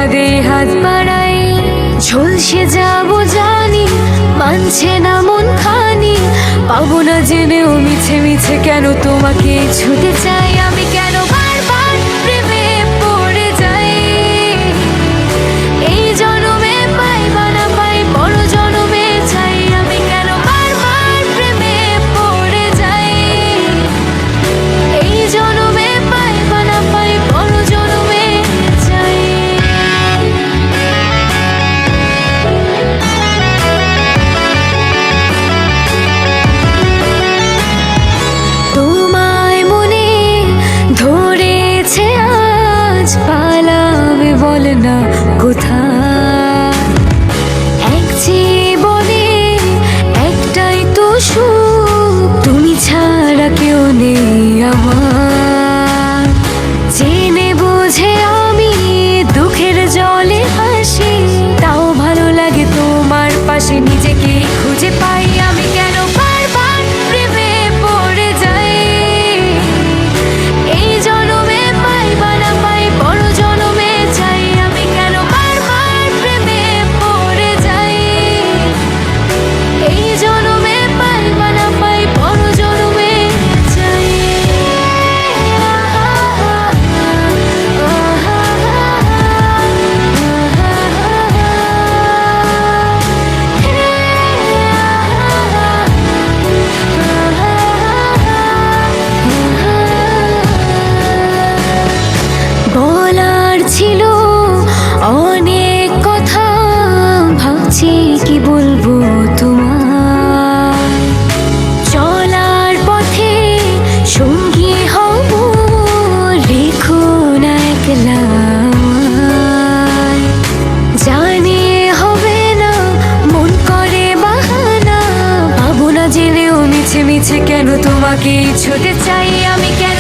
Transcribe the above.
কাঁধে হাত বাড়াই। ঝলসে যাবো জানি, মানছে না মন খানি। পাবো না জেনেও মিছে মিছে কেন তোমাকে ছুতে চাই। আমি কেন বারবার প্রেমে পড়ে যাই। এই জনমে পাই বা না পাই, বড় জনমে চাই। আমি কেন বারবার প্রেমে পড়ে যাই। এই জনমে পাই বা না পাই, বড় জনমে চাই। তোমায় মনে ধরেছে আজ, পালাবে বল না কোথায়। এক জীবনে একটাই তো সুখ, তুমি ছাড়া কেউ নেই আমার। জেনে বুঝে আমি দুঃখের জলে হাসি, তাও ভালো লাগে তোমার পাশে নিজেকে খুঁজে পাই। আমি কেন বারবার প্রেমে পড়ে যাই। এই জনমে পাই বা না পাই, বড় জনমে চাই। আমি কেন বারবার প্রেমে পড়ে যাই। এই জনমে পাই বা না পাই, বড় জনমে চাই। বলার ছিল অনেক কথা, ভাবছি কি বলবো তোমার। চলার পথে সঙ্গী হব, রেখো না একলা আমায়। জানি হবে না, মন করে বাহানা। ভাবো না জেনেও মিছে মিছে কেন তোমাকে ছুতে চাই। আমি কেন